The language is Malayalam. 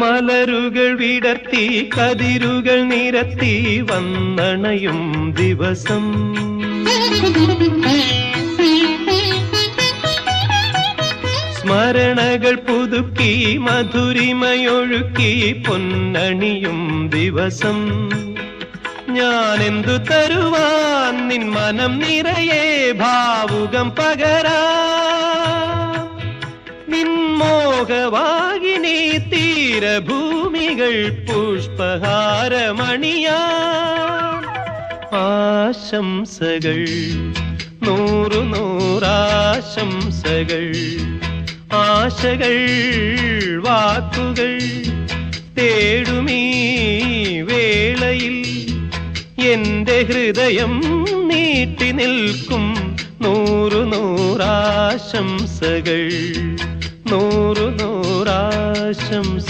മലരുകൾ വിടർത്തി കതിരുകൾ നിരത്തി വന്നണയും ദിവസം സ്മരണകൾ പുതുക്കി മധുരിമയൊഴുക്കി പൊന്നണിയും ദിവസം ഞാനെന്തു തരുവാൻ നിൻ മനം നിറയെ ഭാവുകം പകരാം നിൻ മോഹവാഹിനി തീരഭൂമികൾ പുഷ്പഹാരമണിയാം ആശംസകൾ നൂറു നൂറാശംസകൾ ആശകൾ വാക്കുകൾ തേടുമീ വേളയിൽ എന്റെ ഹൃദയം നീട്ടി നിൽക്കും നൂറു നൂറാശംസകൾ നൂറു നൂറാശംസ